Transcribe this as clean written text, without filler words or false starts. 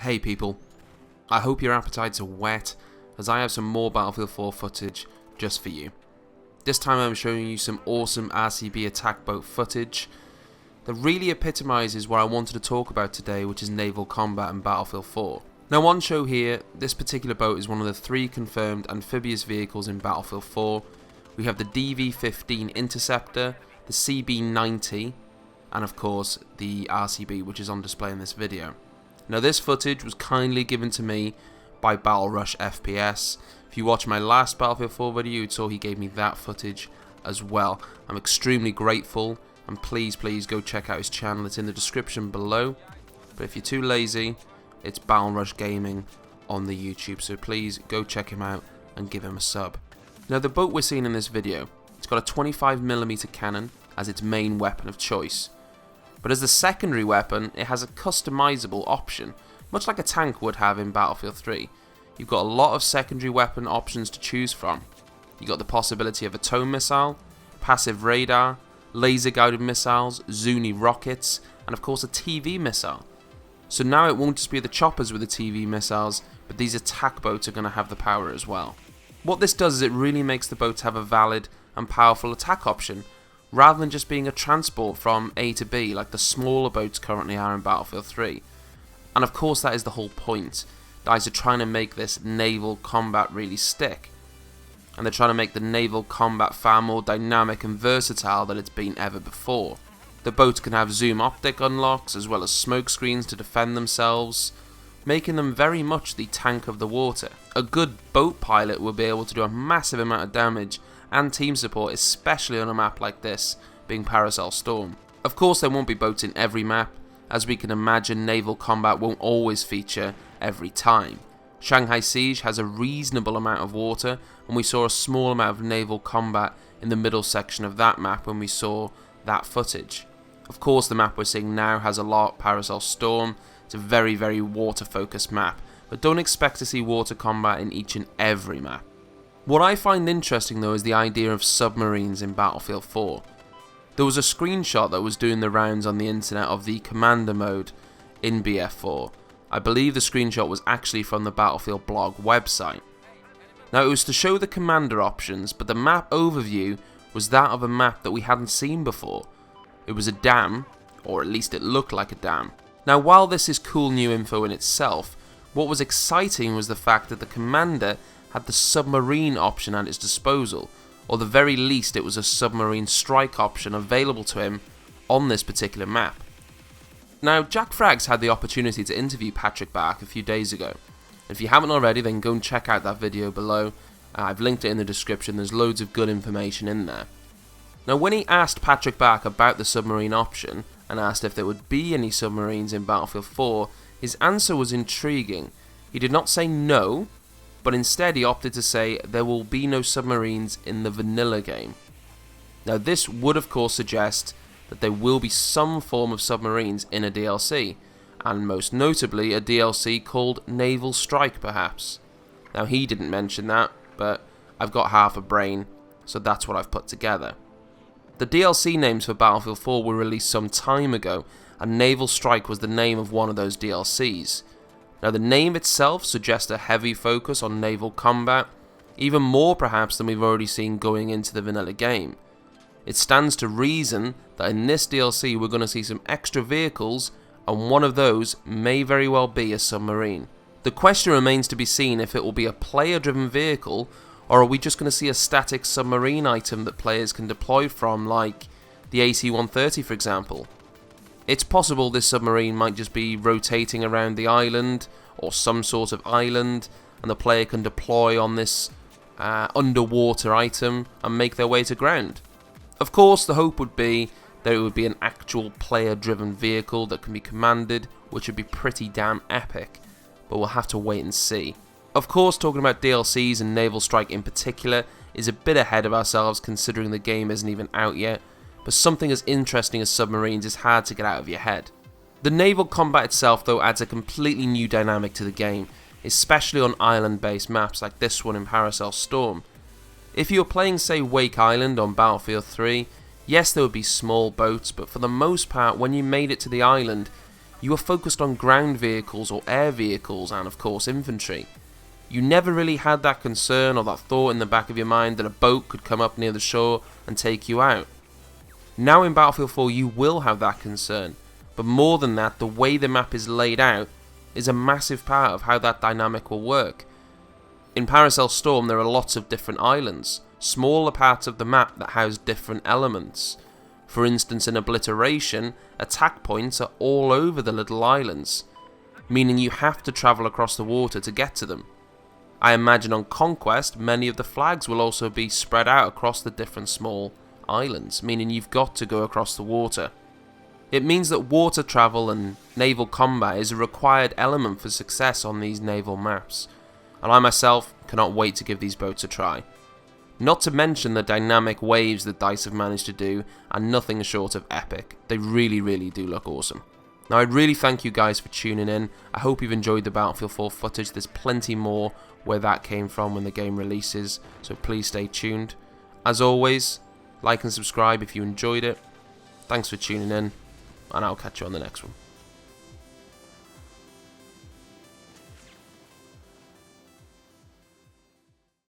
Hey people, I hope your appetites are wet as I have some more Battlefield 4 footage just for you. This time I'm showing you some awesome RCB attack boat footage that really epitomizes what I wanted to talk about today, which is naval combat in Battlefield 4. Now on show here, this particular boat is one of the 3 confirmed amphibious vehicles in Battlefield 4. We have the DV-15 Interceptor, the CB-90, and of course the RCB, which is on display in this video. Now this footage was kindly given to me by BattleRushFPS. If you watch my last Battlefield 4 video, you saw he gave me that footage as well. I'm extremely grateful, and please go check out his channel. It's in the description below. But if you're too lazy, it's BattleRush Gaming on the YouTube, so please go check him out and give him a sub. Now the boat we're seeing in this video, it's got a 25mm cannon as its main weapon of choice. But as the secondary weapon, it has a customizable option, much like a tank would have in Battlefield 3. You've got a lot of secondary weapon options to choose from. You've got the possibility of a tow missile, passive radar, laser guided missiles, Zuni rockets, and of course a TV missile. So now it won't just be the choppers with the TV missiles, but these attack boats are going to have the power as well. What this does is it really makes the boats have a valid and powerful attack option, rather than just being a transport from A to B like the smaller boats currently are in Battlefield 3. And of course that is the whole point. Guys are trying to make this naval combat really stick. And they're trying to make the naval combat far more dynamic and versatile than it's been ever before. The boats can have zoom optic unlocks as well as smoke screens to defend themselves, making them very much the tank of the water. A good boat pilot will be able to do a massive amount of damage and team support, especially on a map like this, being Paracel Storm. Of course there won't be boats in every map, as we can imagine naval combat won't always feature every time. Shanghai Siege has a reasonable amount of water, and we saw a small amount of naval combat in the middle section of that map when we saw that footage. Of course the map we're seeing now has a lot, Paracel Storm. It's a very water focused map, but don't expect to see water combat in each and every map. What I find interesting though is the idea of submarines in Battlefield 4. There was a screenshot that was doing the rounds on the internet of the commander mode in BF4. I believe the screenshot was actually from the Battlefield blog website. Now it was to show the commander options, but the map overview was that of a map that we hadn't seen before. It was a dam, or at least it looked like a dam. Now while this is cool new info in itself, what was exciting was the fact that the commander had the submarine option at its disposal, or the very least it was a submarine strike option available to him on this particular map. Now Jack Frags had the opportunity to interview Patrick Bach a few days ago. If you haven't already, then go and check out that video below. I've linked it in the description, there's loads of good information in there. Now when he asked Patrick Bach about the submarine option, and asked if there would be any submarines in Battlefield 4, his answer was intriguing. He did not say no, but instead he opted to say there will be no submarines in the vanilla game. Now this would of course suggest that there will be some form of submarines in a DLC, and most notably a DLC called Naval Strike perhaps. Now he didn't mention that, but I've got half a brain, so that's what I've put together. The DLC names for Battlefield 4 were released some time ago, and Naval Strike was the name of one of those DLCs. Now the name itself suggests a heavy focus on naval combat, even more perhaps than we've already seen going into the vanilla game. It stands to reason that in this DLC we're going to see some extra vehicles, and one of those may very well be a submarine. The question remains to be seen if it will be a player driven vehicle, or are we just going to see a static submarine item that players can deploy from, like the AC-130 for example. It's possible this submarine might just be rotating around the island, or some sort of island, and the player can deploy on this underwater item and make their way to ground. Of course the hope would be that it would be an actual player driven vehicle that can be commanded, which would be pretty damn epic, but we'll have to wait and see. Of course talking about DLCs and Naval Strike in particular is a bit ahead of ourselves considering the game isn't even out yet, but something as interesting as submarines is hard to get out of your head. The naval combat itself though adds a completely new dynamic to the game, especially on island based maps like this one in Paracel Storm. If you were playing say Wake Island on Battlefield 3, yes there would be small boats, but for the most part when you made it to the island you were focused on ground vehicles or air vehicles and of course infantry. You never really had that concern or that thought in the back of your mind that a boat could come up near the shore and take you out. Now in Battlefield 4 you will have that concern, but more than that, the way the map is laid out is a massive part of how that dynamic will work. In Paracel Storm there are lots of different islands, smaller parts of the map that house different elements. For instance, in Obliteration, attack points are all over the little islands, meaning you have to travel across the water to get to them. I imagine on Conquest, many of the flags will also be spread out across the different small islands, meaning you've got to go across the water. It means that water travel and naval combat is a required element for success on these naval maps, and I myself cannot wait to give these boats a try. Not to mention the dynamic waves that DICE have managed to do are nothing short of epic. They really do look awesome. Now I really thank you guys for tuning in. I hope you've enjoyed the Battlefield 4 footage. There's plenty more where that came from when the game releases, so please stay tuned. As always, like and subscribe if you enjoyed it. Thanks for tuning in, and I'll catch you on the next one.